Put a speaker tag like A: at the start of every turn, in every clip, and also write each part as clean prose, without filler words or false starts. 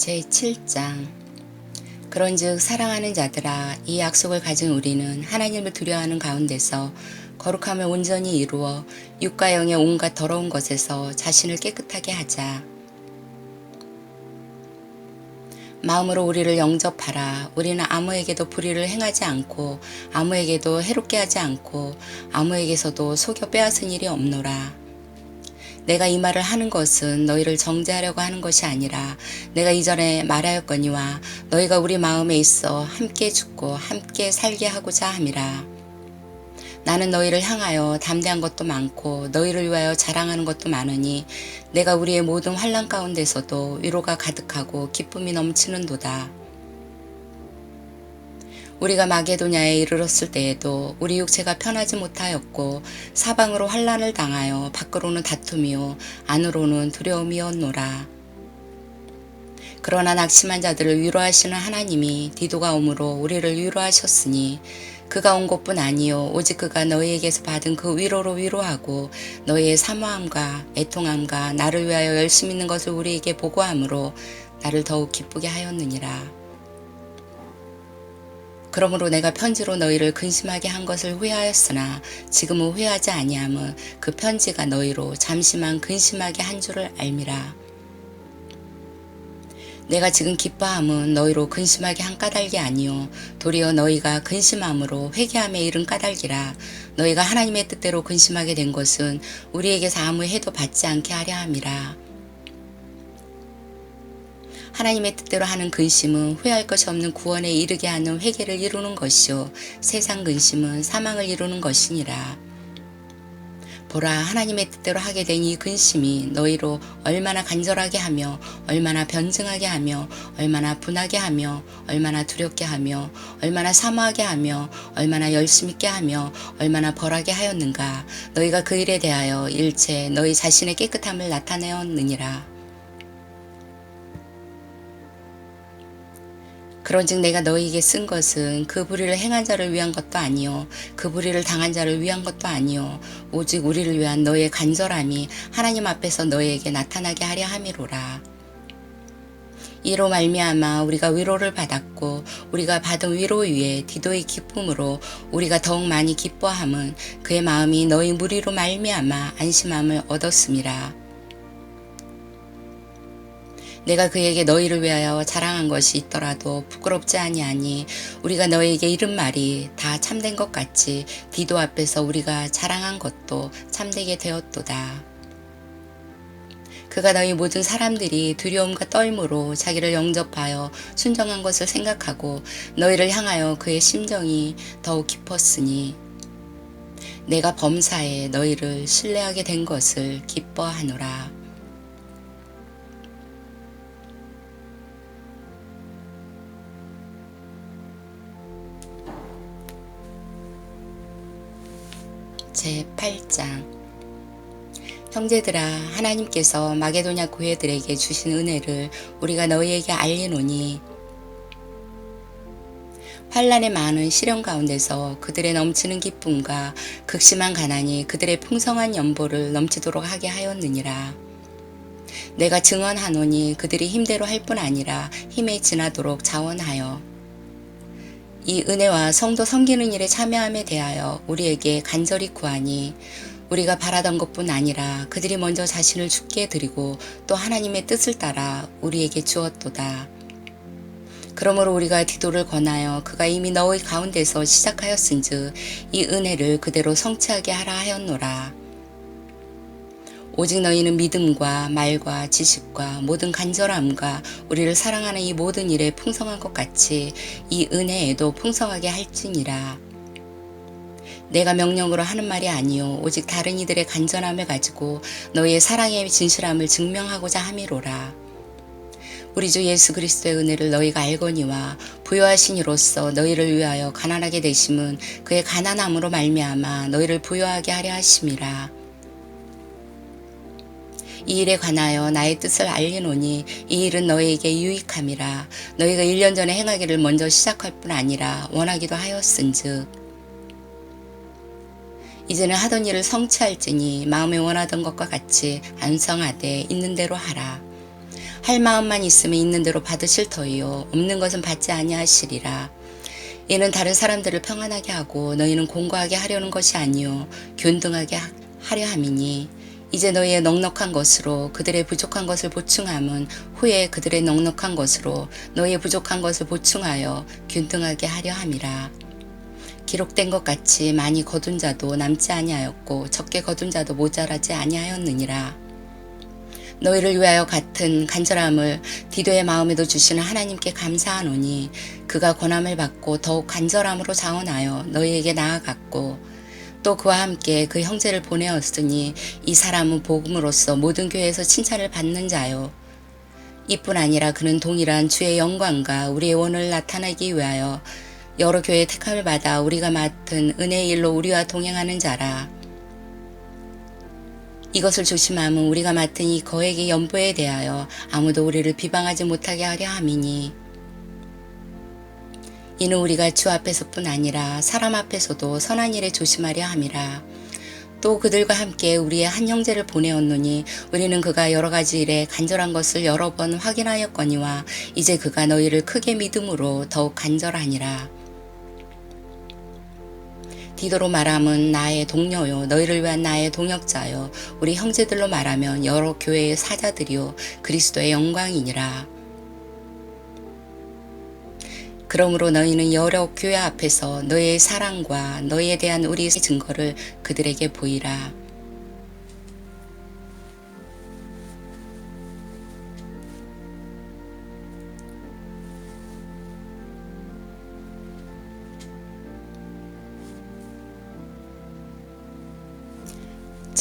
A: 제7장. 그런즉 사랑하는 자들아, 이 약속을 가진 우리는 하나님을 두려워하는 가운데서 거룩함을 온전히 이루어 육과 영의 온갖 더러운 것에서 자신을 깨끗하게 하자. 마음으로 우리를 영접하라. 우리는 아무에게도 불의를 행하지 않고 아무에게도 해롭게 하지 않고 아무에게서도 속여 빼앗은 일이 없노라. 내가 이 말을 하는 것은 너희를 정죄하려고 하는 것이 아니라 내가 이전에 말하였거니와 너희가 우리 마음에 있어 함께 죽고 함께 살게 하고자 함이라. 나는 너희를 향하여 담대한 것도 많고 너희를 위하여 자랑하는 것도 많으니 내가 우리의 모든 환난 가운데서도 위로가 가득하고 기쁨이 넘치는도다. 우리가 마게도냐에 이르렀을 때에도 우리 육체가 편하지 못하였고 사방으로 환난을 당하여 밖으로는 다툼이요 안으로는 두려움이었노라. 그러나 낙심한 자들을 위로하시는 하나님이 디도가 오므로 우리를 위로하셨으니 그가 온 것뿐 아니요 오직 그가 너희에게서 받은 그 위로로 위로하고 너희의 사모함과 애통함과 나를 위하여 열심 있는 것을 우리에게 보고함으로 나를 더욱 기쁘게 하였느니라. 그러므로 내가 편지로 너희를 근심하게 한 것을 후회하였으나 지금은 후회하지 아니함은 그 편지가 너희로 잠시만 근심하게 한 줄을 알미라. 내가 지금 기뻐함은 너희로 근심하게 한 까닭이 아니요 도리어 너희가 근심함으로 회개함에 이른 까닭이라. 너희가 하나님의 뜻대로 근심하게 된 것은 우리에게서 아무 해도 받지 않게 하려 함이라. 하나님의 뜻대로 하는 근심은 후회할 것이 없는 구원에 이르게 하는 회개를 이루는 것이요 세상 근심은 사망을 이루는 것이니라. 보라, 하나님의 뜻대로 하게 된 이 근심이 너희로 얼마나 간절하게 하며 얼마나 변증하게 하며 얼마나 분하게 하며 얼마나 두렵게 하며 얼마나 사모하게 하며 얼마나 열심 있게 하며 얼마나 벌하게 하였는가. 너희가 그 일에 대하여 일체 너희 자신의 깨끗함을 나타내었느니라. 그런즉 내가 너희에게 쓴 것은 그 불의를 행한 자를 위한 것도 아니요 그 불의를 당한 자를 위한 것도 아니요 오직 우리를 위한 너희의 간절함이 하나님 앞에서 너희에게 나타나게 하려 함이로라. 이로 말미암아 우리가 위로를 받았고 우리가 받은 위로 위에 디도의 기쁨으로 우리가 더욱 많이 기뻐함은 그의 마음이 너희 무리로 말미암아 안심함을 얻었음이라. 내가 그에게 너희를 위하여 자랑한 것이 있더라도 부끄럽지 아니하니 우리가 너희에게 이른 말이 다 참된 것 같이 디도 앞에서 우리가 자랑한 것도 참되게 되었도다. 그가 너희 모든 사람들이 두려움과 떨므로 자기를 영접하여 순정한 것을 생각하고 너희를 향하여 그의 심정이 더욱 깊었으니 내가 범사에 너희를 신뢰하게 된 것을 기뻐하노라. 제8장. 형제들아, 하나님께서 마게도냐 교회들에게 주신 은혜를 우리가 너희에게 알리노니 환난의 많은 시련 가운데서 그들의 넘치는 기쁨과 극심한 가난이 그들의 풍성한 연보를 넘치도록 하게 하였느니라. 내가 증언하노니 그들이 힘대로 할 뿐 아니라 힘에 지나도록 자원하여 이 은혜와 성도 섬기는 일에 참여함에 대하여 우리에게 간절히 구하니 우리가 바라던 것뿐 아니라 그들이 먼저 자신을 주께 드리고 또 하나님의 뜻을 따라 우리에게 주었도다. 그러므로 우리가 디도를 권하여 그가 이미 너희 가운데서 시작하였은즉 이 은혜를 그대로 성취하게 하라 하였노라. 오직 너희는 믿음과 말과 지식과 모든 간절함과 우리를 사랑하는 이 모든 일에 풍성한 것 같이 이 은혜에도 풍성하게 할지니라. 내가 명령으로 하는 말이 아니요 오직 다른 이들의 간절함을 가지고 너희의 사랑의 진실함을 증명하고자 함이로라. 우리 주 예수 그리스도의 은혜를 너희가 알거니와 부요하신 이로써 너희를 위하여 가난하게 되심은 그의 가난함으로 말미암아 너희를 부요하게 하려 하심이라. 이 일에 관하여 나의 뜻을 알리노니 이 일은 너희에게 유익함이라. 너희가 1년 전에 행하기를 먼저 시작할 뿐 아니라 원하기도 하였은즉 이제는 하던 일을 성취할지니 마음에 원하던 것과 같이 안성하되 있는 대로 하라. 할 마음만 있으면 있는 대로 받으실 터이요 없는 것은 받지 아니하시리라. 이는 다른 사람들을 평안하게 하고 너희는 공고하게 하려는 것이 아니요 균등하게 하려 함이니 이제 너희의 넉넉한 것으로 그들의 부족한 것을 보충함은 후에 그들의 넉넉한 것으로 너희의 부족한 것을 보충하여 균등하게 하려 함이라. 기록된 것 같이 많이 거둔 자도 남지 아니하였고 적게 거둔 자도 모자라지 아니하였느니라. 너희를 위하여 같은 간절함을 디도의 마음에도 주시는 하나님께 감사하노니 그가 권함을 받고 더욱 간절함으로 자원하여 너희에게 나아갔고 또 그와 함께 그 형제를 보내었으니 이 사람은 복음으로써 모든 교회에서 칭찬을 받는 자요 이뿐 아니라 그는 동일한 주의 영광과 우리의 원을 나타내기 위하여 여러 교회의 택함을 받아 우리가 맡은 은혜의 일로 우리와 동행하는 자라. 이것을 조심함은 우리가 맡은 이 거액의 연보에 대하여 아무도 우리를 비방하지 못하게 하려 함이니 이는 우리가 주 앞에서뿐 아니라 사람 앞에서도 선한 일에 조심하려 함이라. 또 그들과 함께 우리의 한 형제를 보내었노니 우리는 그가 여러 가지 일에 간절한 것을 여러 번 확인하였거니와 이제 그가 너희를 크게 믿음으로 더욱 간절하니라. 디도로 말함은 나의 동료요 너희를 위한 나의 동역자요 우리 형제들로 말하면 여러 교회의 사자들이요 그리스도의 영광이니라. 그러므로 너희는 여러 교회 앞에서 너희의 사랑과 너희에 대한 우리의 증거를 그들에게 보이라.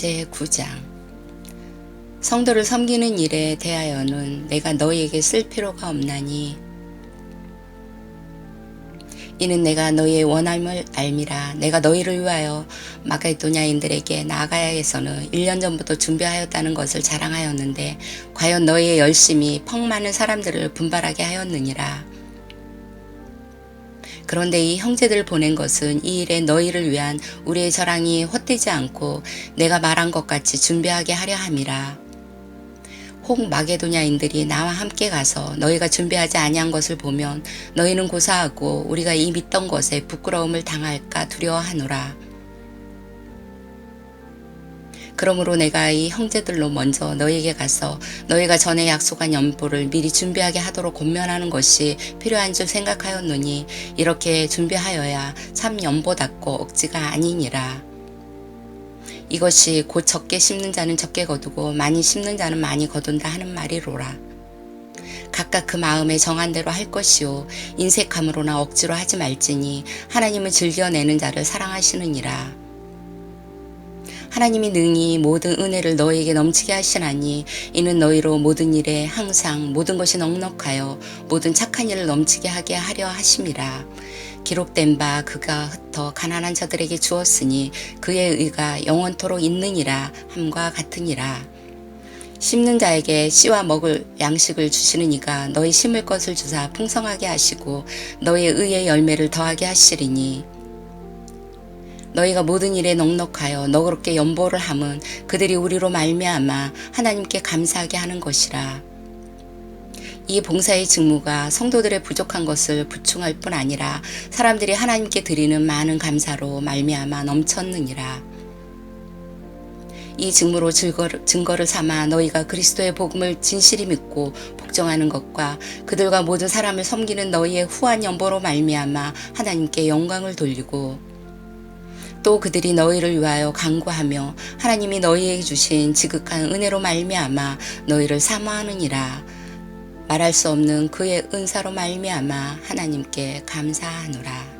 A: 제9장 성도를 섬기는 일에 대하여는 내가 너희에게 쓸 필요가 없나니 이는 내가 너희의 원함을 알미라. 내가 너희를 위하여 마게도냐인들에게 나아가야 해서는 1년 전부터 준비하였다는 것을 자랑하였는데 과연 너희의 열심이 펑 많은 사람들을 분발하게 하였느니라. 그런데 이 형제들을 보낸 것은 이 일에 너희를 위한 우리의 저랑이 헛되지 않고 내가 말한 것 같이 준비하게 하려 함이라. 혹 마게도냐인들이 나와 함께 가서 너희가 준비하지 아니한 것을 보면 너희는 고사하고 우리가 이 믿던 것에 부끄러움을 당할까 두려워하노라. 그러므로 내가 이 형제들로 먼저 너희에게 가서 너희가 전에 약속한 연보를 미리 준비하게 하도록 권면하는 것이 필요한 줄 생각하였노니 이렇게 준비하여야 참 연보답고 억지가 아니니라. 이것이 곧 적게 심는 자는 적게 거두고 많이 심는 자는 많이 거둔다 하는 말이로라. 각각 그 마음에 정한 대로 할 것이요 인색함으로나 억지로 하지 말지니 하나님은 즐겨내는 자를 사랑하시느니라. 하나님이 능히 모든 은혜를 너희에게 넘치게 하시나니 이는 너희로 모든 일에 항상 모든 것이 넉넉하여 모든 착한 일을 넘치게 하게 하려 하심이라. 기록된 바 그가 흩어 가난한 자들에게 주었으니 그의 의가 영원토록 있느니라 함과 같으니라. 심는 자에게 씨와 먹을 양식을 주시는 이가 너희 심을 것을 주사 풍성하게 하시고 너희의 의의 열매를 더하게 하시리니 너희가 모든 일에 넉넉하여 너그럽게 연보를 함은 그들이 우리로 말미암아 하나님께 감사하게 하는 것이라. 이 봉사의 직무가 성도들의 부족한 것을 부충할 뿐 아니라 사람들이 하나님께 드리는 많은 감사로 말미암아 넘쳤느니라. 이 직무로 증거를 삼아 너희가 그리스도의 복음을 진실히 믿고 복종하는 것과 그들과 모든 사람을 섬기는 너희의 후한 연보로 말미암아 하나님께 영광을 돌리고 또 그들이 너희를 위하여 간구하며 하나님이 너희에게 주신 지극한 은혜로 말미암아 너희를 사모하느니라. 말할 수 없는 그의 은사로 말미암아 하나님께 감사하노라.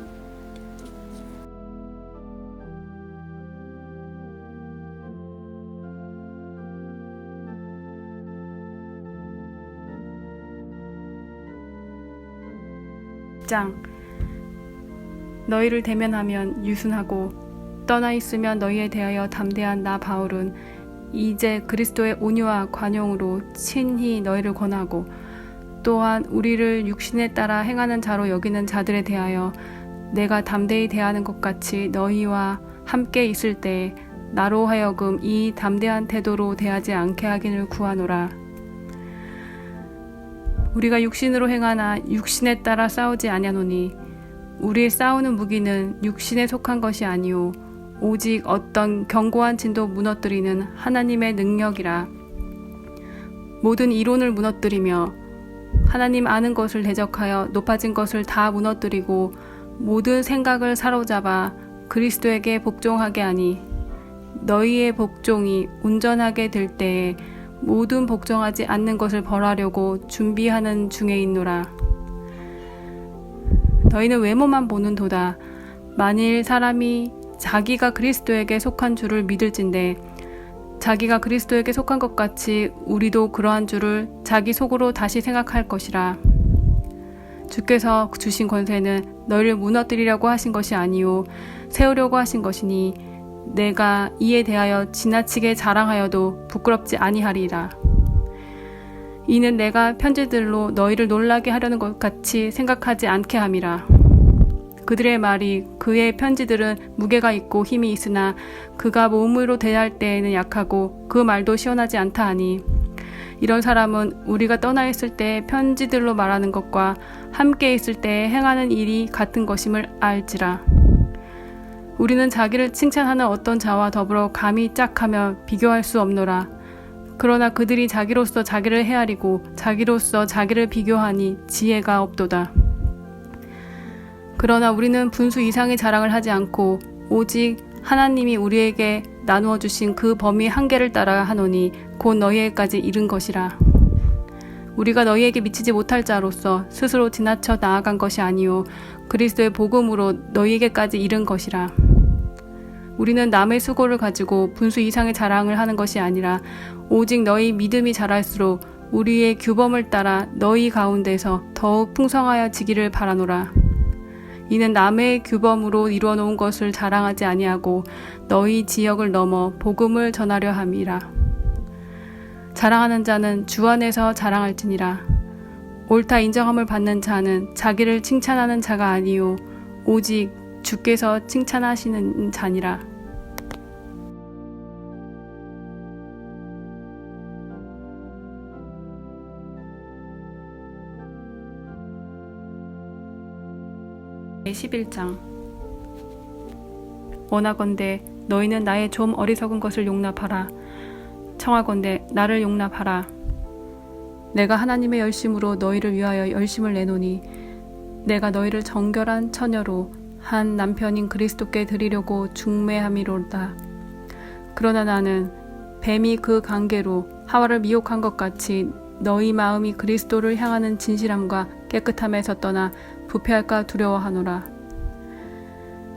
B: 너희를 대면하면 유순하고 떠나 있으면 너희에 대하여 담대한 나 바울은 이제 그리스도의 온유와 관용으로 친히 너희를 권하고 또한 우리를 육신에 따라 행하는 자로 여기는 자들에 대하여 내가 담대히 대하는 것 같이 너희와 함께 있을 때에 나로 하여금 이 담대한 태도로 대하지 않게 하기를 구하노라. 우리가 육신으로 행하나 육신에 따라 싸우지 아니하노니 우리의 싸우는 무기는 육신에 속한 것이 아니오 오직 어떤 견고한 진도 무너뜨리는 하나님의 능력이라. 모든 이론을 무너뜨리며 하나님 아는 것을 대적하여 높아진 것을 다 무너뜨리고 모든 생각을 사로잡아 그리스도에게 복종하게 하니 너희의 복종이 온전하게 될 때에 모든 복종하지 않는 것을 벌하려고 준비하는 중에 있노라. 너희는 외모만 보는도다. 만일 사람이 자기가 그리스도에게 속한 줄을 믿을진대 자기가 그리스도에게 속한 것 같이 우리도 그러한 줄을 자기 속으로 다시 생각할 것이라. 주께서 주신 권세는 너희를 무너뜨리려고 하신 것이 아니요 세우려고 하신 것이니 내가 이에 대하여 지나치게 자랑하여도 부끄럽지 아니하리라. 이는 내가 편지들로 너희를 놀라게 하려는 것 같이 생각하지 않게 함이라. 그들의 말이 그의 편지들은 무게가 있고 힘이 있으나 그가 몸으로 대할 때에는 약하고 그 말도 시원하지 않다 하니 이런 사람은 우리가 떠나 있을 때 편지들로 말하는 것과 함께 있을 때 행하는 일이 같은 것임을 알지라. 우리는 자기를 칭찬하는 어떤 자와 더불어 감히 짝하며 비교할 수 없노라. 그러나 그들이 자기로서 자기를 헤아리고 자기로서 자기를 비교하니 지혜가 없도다. 그러나 우리는 분수 이상의 자랑을 하지 않고 오직 하나님이 우리에게 나누어 주신 그 범위 한계를 따라 하노니 곧 너희에게까지 이른 것이라. 우리가 너희에게 미치지 못할 자로서 스스로 지나쳐 나아간 것이 아니요 그리스도의 복음으로 너희에게까지 이른 것이라. 우리는 남의 수고를 가지고 분수 이상의 자랑을 하는 것이 아니라 오직 너희 믿음이 자랄수록 우리의 규범을 따라 너희 가운데서 더욱 풍성하여지기를 바라노라. 이는 남의 규범으로 이루어 놓은 것을 자랑하지 아니하고 너희 지역을 넘어 복음을 전하려 함이라. 자랑하는 자는 주 안에서 자랑할지니라. 옳다 인정함을 받는 자는 자기를 칭찬하는 자가 아니요 오직 주께서 칭찬하시는 자니라. 제 11장. 원하건대 너희는 나의 좀 어리석은 것을 용납하라. 청하건대 나를 용납하라. 내가 하나님의 열심으로 너희를 위하여 열심을 내노니 내가 너희를 정결한 처녀로 한 남편인 그리스도께 드리려고 중매함이로다. 그러나 나는 뱀이 그 관계로 하와를 미혹한 것 같이 너희 마음이 그리스도를 향하는 진실함과 깨끗함에서 떠나 부패할까 두려워하노라.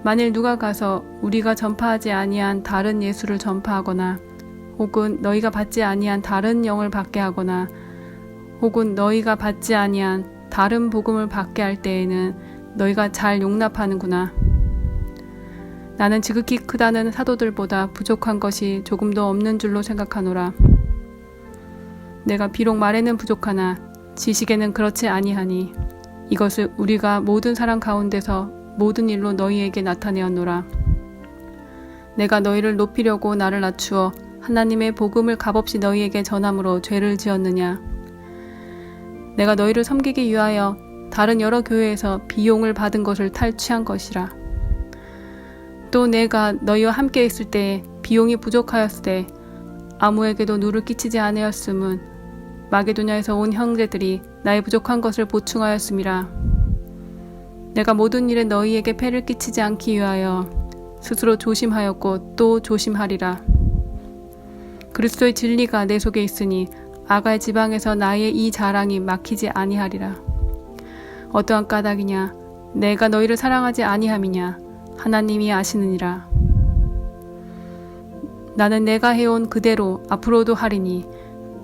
B: 만일 누가 가서 우리가 전파하지 아니한 다른 예수를 전파하거나 혹은 너희가 받지 아니한 다른 영을 받게 하거나 혹은 너희가 받지 아니한 다른 복음을 받게 할 때에는 너희가 잘 용납하는구나. 나는 지극히 크다는 사도들보다 부족한 것이 조금도 없는 줄로 생각하노라. 내가 비록 말에는 부족하나 지식에는 그렇지 아니하니 이것을 우리가 모든 사람 가운데서 모든 일로 너희에게 나타내었노라. 내가 너희를 높이려고 나를 낮추어 하나님의 복음을 값없이 너희에게 전함으로 죄를 지었느냐. 내가 너희를 섬기기 위하여 다른 여러 교회에서 비용을 받은 것을 탈취한 것이라. 또 내가 너희와 함께 있을 때에 비용이 부족하였을 때 아무에게도 누를 끼치지 아니하였음은 마게도냐에서 온 형제들이 나의 부족한 것을 보충하였음이라. 내가 모든 일에 너희에게 폐를 끼치지 않기 위하여 스스로 조심하였고 또 조심하리라. 그리스도의 진리가 내 속에 있으니 아가의 지방에서 나의 이 자랑이 막히지 아니하리라. 어떠한 까닭이냐 내가 너희를 사랑하지 아니함이냐 하나님이 아시느니라. 나는 내가 해온 그대로 앞으로도 하리니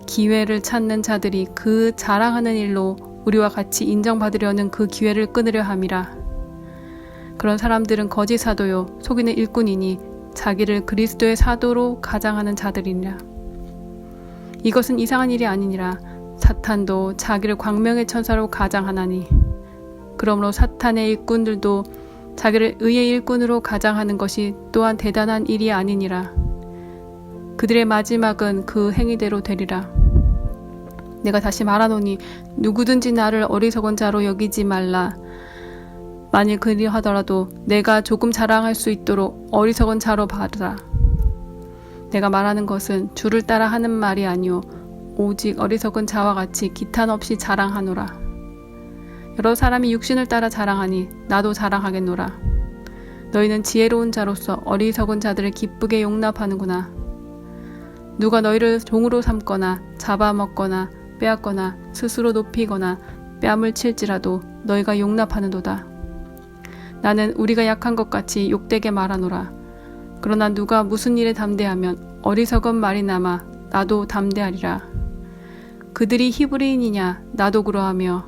B: 기회를 찾는 자들이 그 자랑하는 일로 우리와 같이 인정받으려는 그 기회를 끊으려 함이라. 그런 사람들은 거짓 사도요 속이는 일꾼이니 자기를 그리스도의 사도로 가장하는 자들이니라. 이것은 이상한 일이 아니니라. 사탄도 자기를 광명의 천사로 가장하나니 그러므로 사탄의 일꾼들도 자기를 의의 일꾼으로 가장하는 것이 또한 대단한 일이 아니니라. 그들의 마지막은 그 행위대로 되리라. 내가 다시 말하노니 누구든지 나를 어리석은 자로 여기지 말라. 만일 그리하더라도 내가 조금 자랑할 수 있도록 어리석은 자로 봐라. 내가 말하는 것은 주를 따라 하는 말이 아니오 오직 어리석은 자와 같이 기탄 없이 자랑하노라. 여러 사람이 육신을 따라 자랑하니 나도 자랑하겠노라. 너희는 지혜로운 자로서 어리석은 자들을 기쁘게 용납하는구나. 누가 너희를 종으로 삼거나 잡아먹거나 빼앗거나 스스로 높이거나 뺨을 칠지라도 너희가 용납하는도다. 나는 우리가 약한 것 같이 욕되게 말하노라. 그러나 누가 무슨 일에 담대하면 어리석은 말이나마 나도 담대하리라. 그들이 히브리인이냐 나도 그러하며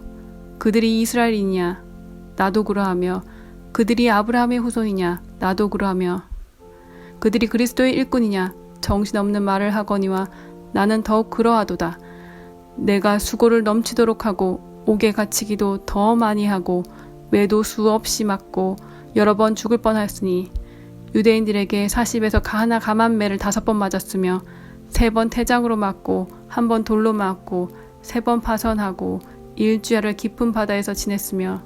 B: 그들이 이스라엘이냐 나도 그러하며 그들이 아브라함의 후손이냐 나도 그러하며 그들이 그리스도의 일꾼이냐 정신없는 말을 하거니와 나는 더욱 그러하도다. 내가 수고를 넘치도록 하고 옥에 갇히기도 더 많이 하고 매도 수없이 맞고 여러 번 죽을 뻔하였으니 유대인들에게 40에서 가나 감한매를 5번 맞았으며 3번 태장으로 맞고 1번 돌로 맞고 3번 파선하고 일주야를 깊은 바다에서 지냈으며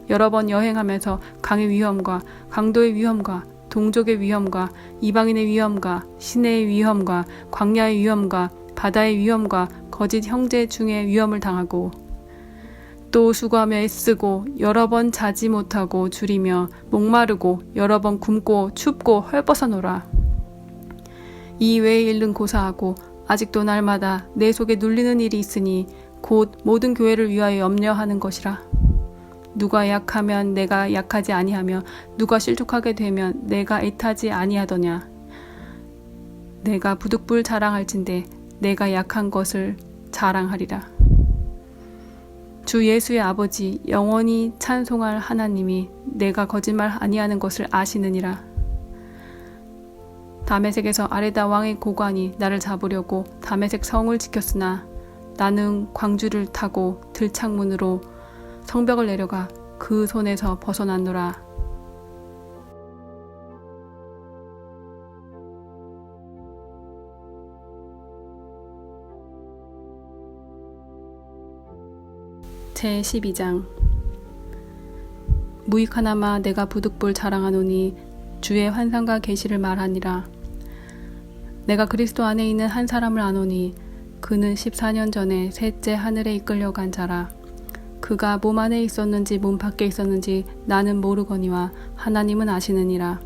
B: 여러 번 여행하면서 강의 위험과 강도의 위험과 동족의 위험과 이방인의 위험과 시내의 위험과 광야의 위험과 바다의 위험과 거짓 형제 중에 위험을 당하고 또 수고하며 애쓰고 여러 번 자지 못하고 줄이며 목마르고 여러 번 굶고 춥고 헐벗어노라. 이 외의 일은 고사하고 아직도 날마다 내 속에 눌리는 일이 있으니 곧 모든 교회를 위하여 염려하는 것이라. 누가 약하면 내가 약하지 아니하며 누가 실족하게 되면 내가 애타지 아니하더냐. 내가 부득불 자랑할진대 내가 약한 것을 자랑하리라. 주 예수의 아버지 영원히 찬송할 하나님이 내가 거짓말 아니하는 것을 아시느니라. 다메섹에서 아레다 왕의 고관이 나를 잡으려고 다메섹 성을 지켰으나 나는 광주를 타고 들창문으로 성벽을 내려가 그 손에서 벗어났노라. 제12장 무익하나마 내가 부득불 자랑하노니 주의 환상과 계시를 말하니라. 내가 그리스도 안에 있는 한 사람을 아노니 그는 14년 전에 셋째 하늘에 이끌려간 자라. 그가 몸 안에 있었는지 몸 밖에 있었는지 나는 모르거니와 하나님은 아시느니라.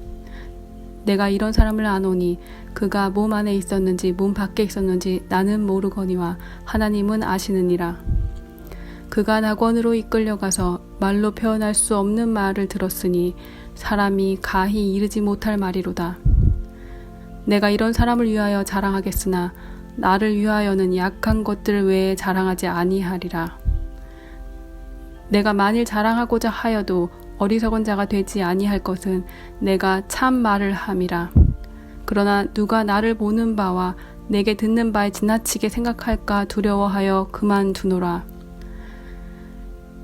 B: 내가 이런 사람을 아노니 그가 몸 안에 있었는지 몸 밖에 있었는지 나는 모르거니와 하나님은 아시느니라. 그가 낙원으로 이끌려가서 말로 표현할 수 없는 말을 들었으니 사람이 가히 이르지 못할 말이로다. 내가 이런 사람을 위하여 자랑하겠으나 나를 위하여는 약한 것들 외에 자랑하지 아니하리라. 내가 만일 자랑하고자 하여도 어리석은 자가 되지 아니할 것은 내가 참 말을 함이라. 그러나 누가 나를 보는 바와 내게 듣는 바에 지나치게 생각할까 두려워하여 그만두노라.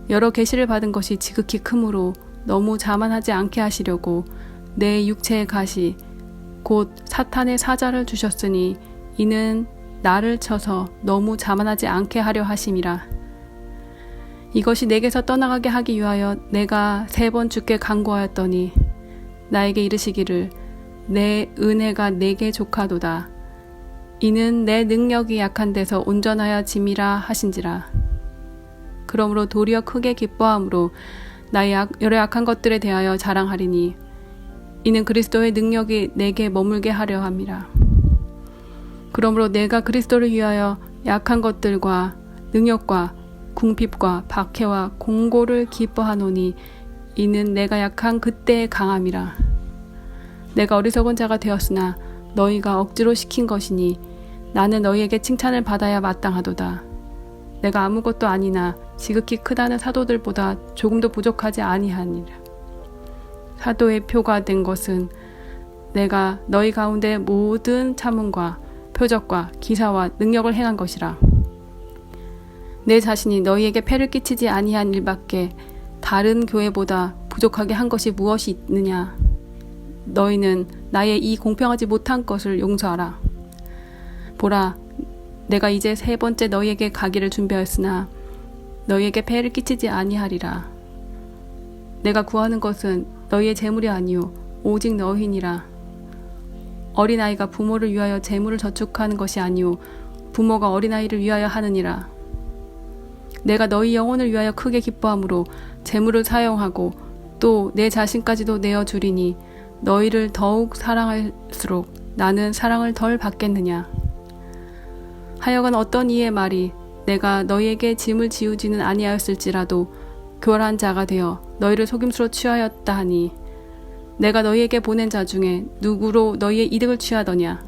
B: 여러 계시를 받은 것이 지극히 크므로 너무 자만하지 않게 하시려고 내 육체의 가시 곧 사탄의 사자를 주셨으니 이는 나를 쳐서 너무 자만하지 않게 하려 하심이라. 이것이 내게서 떠나가게 하기 위하여 내가 3번 주께 간구하였더니 나에게 이르시기를 내 은혜가 내게 족하도다. 이는 내 능력이 약한 데서 온전하여 짐이라 하신지라. 그러므로 도리어 크게 기뻐함으로 나의 여러 약한 것들에 대하여 자랑하리니 이는 그리스도의 능력이 내게 머물게 하려 함이라. 그러므로 내가 그리스도를 위하여 약한 것들과 능력과 궁핍과 박해와 공고를 기뻐하노니 이는 내가 약한 그때의 강함이라. 내가 어리석은 자가 되었으나 너희가 억지로 시킨 것이니 나는 너희에게 칭찬을 받아야 마땅하도다. 내가 아무것도 아니나 지극히 크다는 사도들보다 조금도 부족하지 아니하니라. 사도의 표가 된 것은 내가 너희 가운데 모든 참음과 표적과 기사와 능력을 행한 것이라. 내 자신이 너희에게 폐를 끼치지 아니한 일밖에 다른 교회보다 부족하게 한 것이 무엇이 있느냐. 너희는 나의 이 공평하지 못한 것을 용서하라. 보라, 내가 이제 세 번째 너희에게 가기를 준비하였으나 너희에게 폐를 끼치지 아니하리라. 내가 구하는 것은 너희의 재물이 아니요 오직 너희니라. 어린아이가 부모를 위하여 재물을 저축하는 것이 아니요 부모가 어린아이를 위하여 하느니라. 내가 너희 영혼을 위하여 크게 기뻐함으로 재물을 사용하고 또 내 자신까지도 내어주리니 너희를 더욱 사랑할수록 나는 사랑을 덜 받겠느냐. 하여간 어떤 이의 말이 내가 너희에게 짐을 지우지는 아니하였을지라도 교활한 자가 되어 너희를 속임수로 취하였다 하니 내가 너희에게 보낸 자 중에 누구로 너희의 이득을 취하더냐.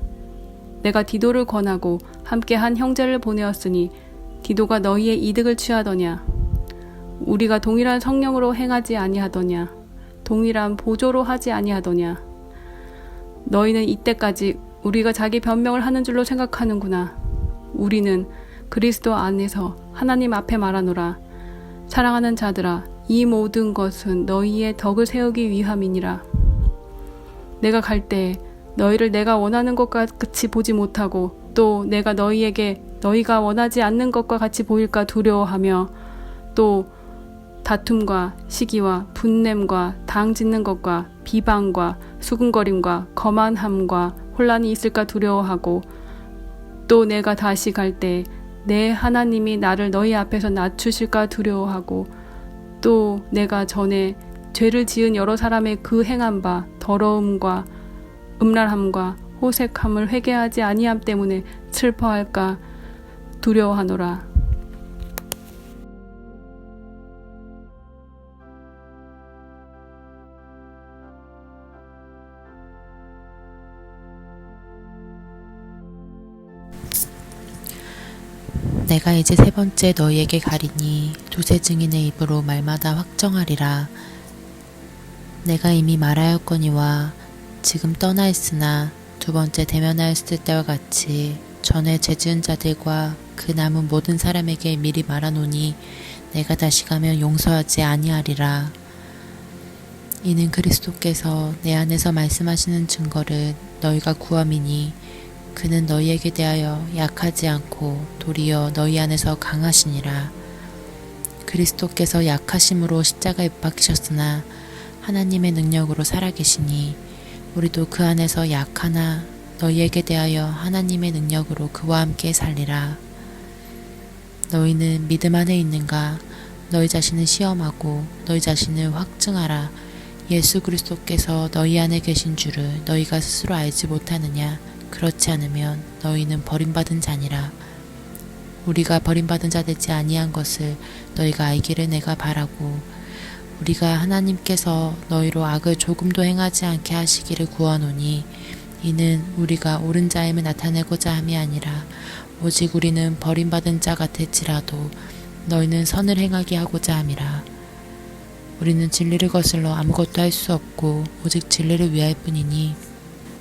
B: 내가 디도를 권하고 함께 한 형제를 보내었으니 디도가 너희의 이득을 취하더냐. 우리가 동일한 성령으로 행하지 아니하더냐. 동일한 보조로 하지 아니하더냐. 너희는 이때까지 우리가 자기 변명을 하는 줄로 생각하는구나. 우리는 그리스도 안에서 하나님 앞에 말하노라. 사랑하는 자들아, 이 모든 것은 너희의 덕을 세우기 위함이니라. 내가 갈 때에 너희를 내가 원하는 것과 같이 보지 못하고 또 내가 너희에게 너희가 원하지 않는 것과 같이 보일까 두려워하며 또 다툼과 시기와 분냄과 당 짓는 것과 비방과 수군거림과 거만함과 혼란이 있을까 두려워하고 또 내가 다시 갈 때 내 하나님이 나를 너희 앞에서 낮추실까 두려워하고 또 내가 전에 죄를 지은 여러 사람의 그 행한 바 더러움과 음란함과 호색함을 회개하지 아니함 때문에 슬퍼할까 두려워하노라.
C: 내가 이제 세 번째 너희에게 가리니 두세 증인의 입으로 말마다 확정하리라. 내가 이미 말하였거니와 지금 떠나 있으나 두 번째 대면하였을 때와 같이 전에 죄 지은 자들과 그 남은 모든 사람에게 미리 말하노니 내가 다시 가면 용서하지 아니하리라. 이는 그리스도께서 내 안에서 말씀하시는 증거를 너희가 구함이니 그는 너희에게 대하여 약하지 않고 도리어 너희 안에서 강하시니라. 그리스도께서 약하심으로 십자가에 못 박히셨으나 하나님의 능력으로 살아계시니 우리도 그 안에서 약하나 너희에게 대하여 하나님의 능력으로 그와 함께 살리라. 너희는 믿음 안에 있는가? 너희 자신을 시험하고 너희 자신을 확증하라. 예수 그리스도께서 너희 안에 계신 줄을 너희가 스스로 알지 못하느냐? 그렇지 않으면 너희는 버림받은 자니라. 우리가 버림받은 자 되지 아니한 것을 너희가 알기를 내가 바라고 우리가 하나님께서 너희로 악을 조금도 행하지 않게 하시기를 구하노니 이는 우리가 옳은 자임을 나타내고자 함이 아니라 오직 우리는 버림받은 자 같을지라도 너희는 선을 행하게 하고자 함이라. 우리는 진리를 거슬러 아무것도 할 수 없고 오직 진리를 위할 뿐이니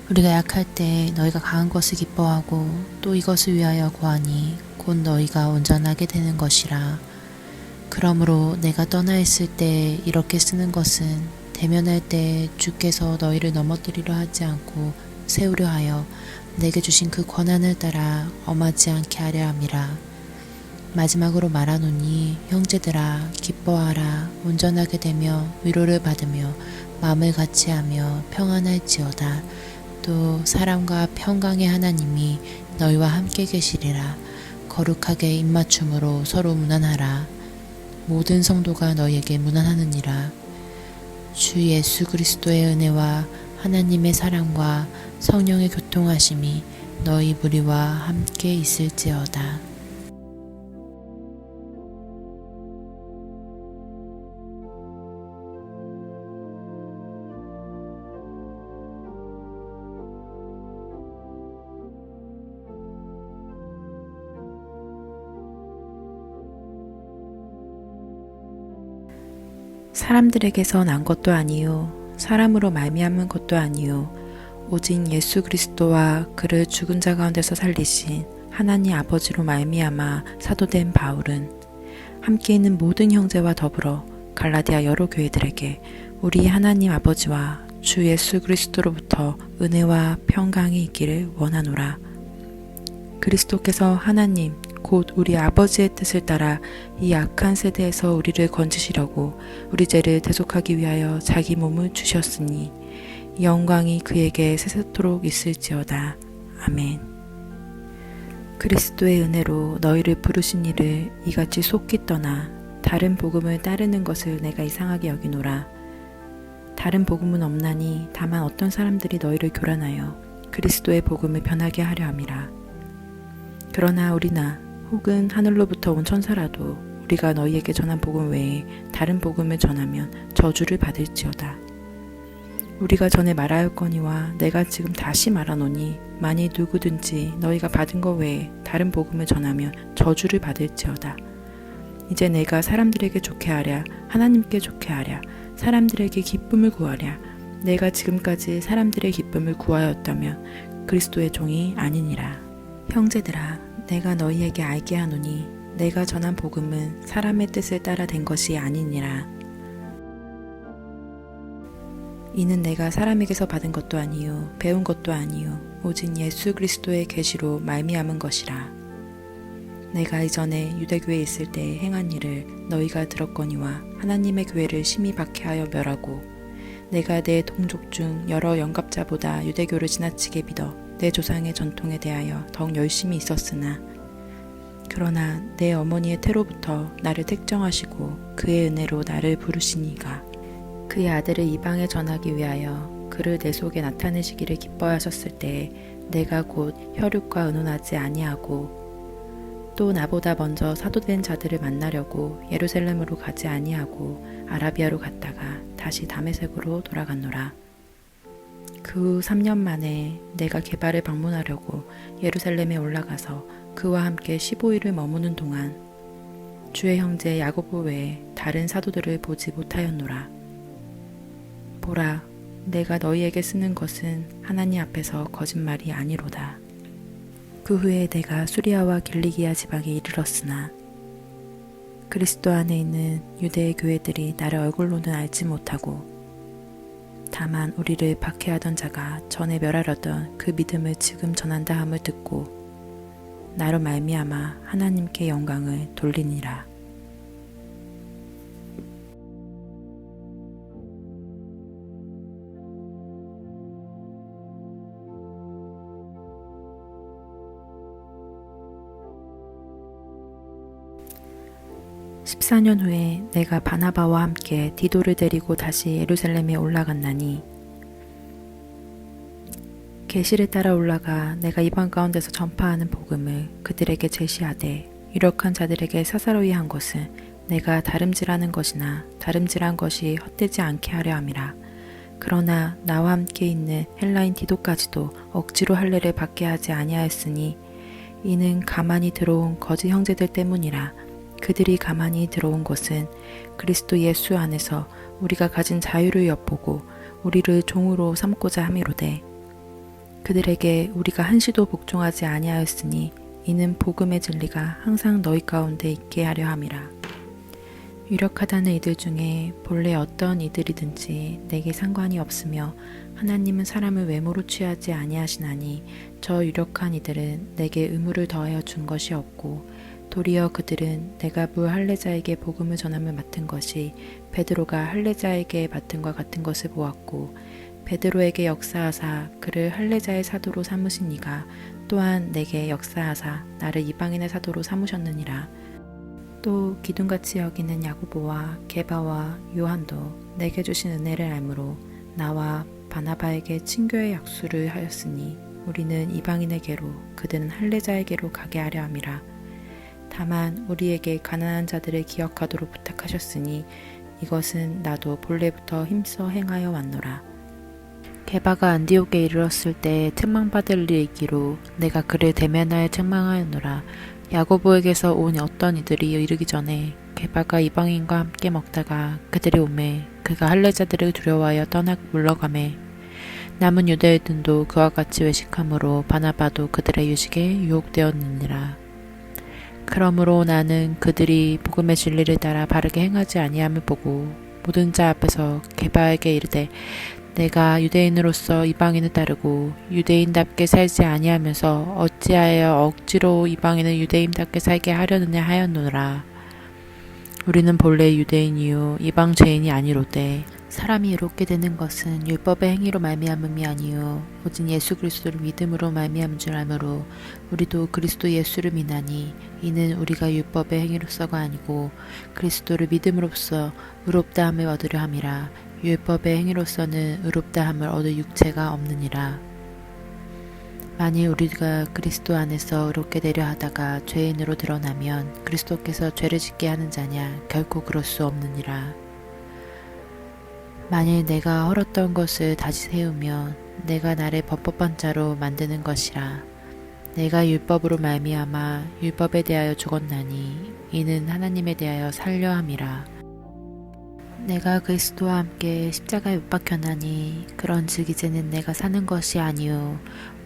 C: 우리가 약할 때 너희가 강한 것을 기뻐하고 또 이것을 위하여 구하니 곧 너희가 온전하게 되는 것이라. 그러므로 내가 떠나 있을 때 이렇게 쓰는 것은 대면할 때 주께서 너희를 넘어뜨리려 하지 않고 세우려 하여 내게 주신 그 권한을 따라 엄하지 않게 하려 함이라. 마지막으로 말하노니 형제들아 기뻐하라. 온전하게 되며 위로를 받으며 마음을 같이하며 평안할지어다. 또 사랑과 평강의 하나님이 너희와 함께 계시리라. 거룩하게 입맞춤으로 서로 문안하라. 모든 성도가 너희에게 문안하느니라. 주 예수 그리스도의 은혜와 하나님의 사랑과 성령의 교통하심이 너희 무리와 함께 있을지어다.
D: 사람들에게서 난 것도 아니요 사람으로 말미암은 것도 아니요 오직 예수 그리스도와 그를 죽은 자 가운데서 살리신 하나님 아버지로 말미암아 사도된 바울은 함께 있는 모든 형제와 더불어 갈라디아 여러 교회들에게 우리 하나님 아버지와 주 예수 그리스도로부터 은혜와 평강이 있기를 원하노라. 그리스도께서 하나님 곧 우리 아버지의 뜻을 따라 이 악한 세대에서 우리를 건지시려고 우리 죄를 대속하기 위하여 자기 몸을 주셨으니 영광이 그에게 세세토록 있을지어다. 아멘. 그리스도의 은혜로 너희를 부르신 이를 이같이 속히 떠나 다른 복음을 따르는 것을 내가 이상하게 여기노라. 다른 복음은 없나니 다만 어떤 사람들이 너희를 교란하여 그리스도의 복음을 변하게 하려 함이라. 그러나 우리나 혹은 하늘로부터 온 천사라도 우리가 너희에게 전한 복음 외에 다른 복음을 전하면 저주를 받을지어다. 우리가 전에 말하였거니와 내가 지금 다시 말하노니 만일 누구든지 너희가 받은 것 외에 다른 복음을 전하면 저주를 받을지어다. 이제 내가 사람들에게 좋게 하랴 하나님께 좋게 하랴 사람들에게 기쁨을 구하랴 내가 지금까지 사람들의 기쁨을 구하였다면 그리스도의 종이 아니니라. 형제들아 내가 너희에게 알게 하노니 내가 전한 복음은 사람의 뜻을 따라 된 것이 아니니라. 이는 내가 사람에게서 받은 것도 아니요 배운 것도 아니요 오직 예수 그리스도의 계시로 말미암은 것이라. 내가 이전에 유대교에 있을 때 행한 일을 너희가 들었거니와 하나님의 교회를 심히 박해하여 멸하고 내가 내 동족 중 여러 영갑자보다 유대교를 지나치게 믿어 내 조상의 전통에 대하여 더욱 열심히 있었으나 그러나 내 어머니의 태로부터 나를 택정하시고 그의 은혜로 나를 부르시니가 그의 아들을 이방에 전하기 위하여 그를 내 속에 나타내시기를 기뻐하셨을 때에 내가 곧 혈육과 의논하지 아니하고 또 나보다 먼저 사도된 자들을 만나려고 예루살렘으로 가지 아니하고 아라비아로 갔다가 다시 다메섹으로 돌아갔노라. 그 후 3년 만에 내가 게바를 방문하려고 예루살렘에 올라가서 그와 함께 15일을 머무는 동안 주의 형제 야고보 외에 다른 사도들을 보지 못하였노라. 보라, 내가 너희에게 쓰는 것은 하나님 앞에서 거짓말이 아니로다. 그 후에 내가 수리아와 길리기아 지방에 이르렀으나 그리스도 안에 있는 유대의 교회들이 나를 얼굴로는 알지 못하고 다만 우리를 박해하던 자가 전에 멸하려던 그 믿음을 지금 전한다 함을 듣고 나로 말미암아 하나님께 영광을 돌리니라. (14년) 후에 내가 바나바와 함께 디도를 데리고 다시 예루살렘에 올라갔나니 계시를 따라 올라가 내가 이방 가운데서 전파하는 복음을 그들에게 제시하되 유력한 자들에게 사사로이 한 것은 내가 다름질하는 것이나 다름질한 것이 헛되지 않게 하려 함이라. 그러나 나와 함께 있는 헬라인 디도까지도 억지로 할례를 받게 하지 아니하였으니 이는 가만히 들어온 거짓 형제들 때문이라. 그들이 가만히 들어온 것은 그리스도 예수 안에서 우리가 가진 자유를 엿보고 우리를 종으로 삼고자 함이로되 그들에게 우리가 한시도 복종하지 아니하였으니 이는 복음의 진리가 항상 너희 가운데 있게 하려 함이라. 유력하다는 이들 중에 본래 어떤 이들이든지 내게 상관이 없으며 하나님은 사람을 외모로 취하지 아니하시나니 저 유력한 이들은 내게 의무를 더하여 준 것이 없고 도리어 그들은 내가 물 할례자에게 복음을 전함을 맡은 것이 베드로가 할례자에게 맡은 것 같은 것을 보았고 베드로에게 역사하사 그를 할례자의 사도로 삼으신 이가 또한 내게 역사하사 나를 이방인의 사도로 삼으셨느니라. 또 기둥같이 여기는 야고보와 게바와 요한도 내게 주신 은혜를 알므로 나와 바나바에게 친교의 약수를 하였으니 우리는 이방인에게로 그들은 할례자에게로 가게 하려 함이라. 다만 우리에게 가난한 자들을 기억하도록 부탁하셨으니 이것은 나도 본래부터 힘써 행하여 왔노라. 게바가 안디옥에 이르렀을 때 책망받을 일이 있기로 내가 그를 대면하여 책망하였노라. 야고보에게서 온 어떤 이들이 이르기 전에 게바가 이방인과 함께 먹다가 그들이 오매 그가 할례자들을 두려워하여 떠나 물러가매 남은 유대인들도 그와 같이 외식함으로 바나바도 그들의 유식에 유혹되었느니라. 그러므로 나는 그들이 복음의 진리를 따라 바르게 행하지 아니함을 보고 모든 자 앞에서 게바에게 이르되
C: 내가 유대인으로서 이방인을 따르고 유대인답게 살지 아니하면서 어찌하여 억지로 이방인을 유대인답게 살게 하려느냐 하였노라. 우리는 본래 유대인이요 이방 죄인이 아니로되 사람이 이롭게 되는 것은 율법의 행위로 말미암음이 아니요 오직 예수 그리스도를 믿음으로 말미암은 줄 알므로 우리도 그리스도 예수를 믿나니 이는 우리가 율법의 행위로서가 아니고 그리스도를 믿음으로써 의롭다함을 얻으려 함이라. 율법의 행위로서는 의롭다함을 얻을 육체가 없느니라. 만일 우리가 그리스도 안에서 의롭게 되려 하다가 죄인으로 드러나면 그리스도께서 죄를 짓게 하는 자냐? 결코 그럴 수 없느니라. 만일 내가 헐었던 것을 다시 세우면 내가 나를 법법한 자로 만드는 것이라. 내가 율법으로 말미암아 율법에 대하여 죽었나니 이는 하나님에 대하여 살려 함이라. 내가 그리스도와 함께 십자가에 못 박혔나니 그런즉 이제는 내가 사는 것이 아니요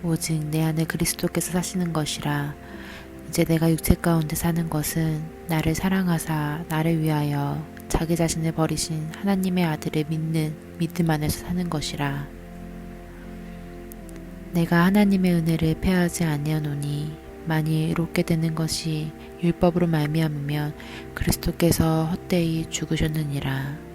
C: 오직 내 안에 그리스도께서 사시는 것이라. 이제 내가 육체 가운데 사는 것은 나를 사랑하사 나를 위하여 자기 자신을 버리신 하나님의 아들을 믿는 믿음 안에서 사는 것이라. 내가 하나님의 은혜를 패하지 아니하노니 만일 이롭게 되는 것이 율법으로 말미암으면 그리스도께서 헛되이 죽으셨느니라.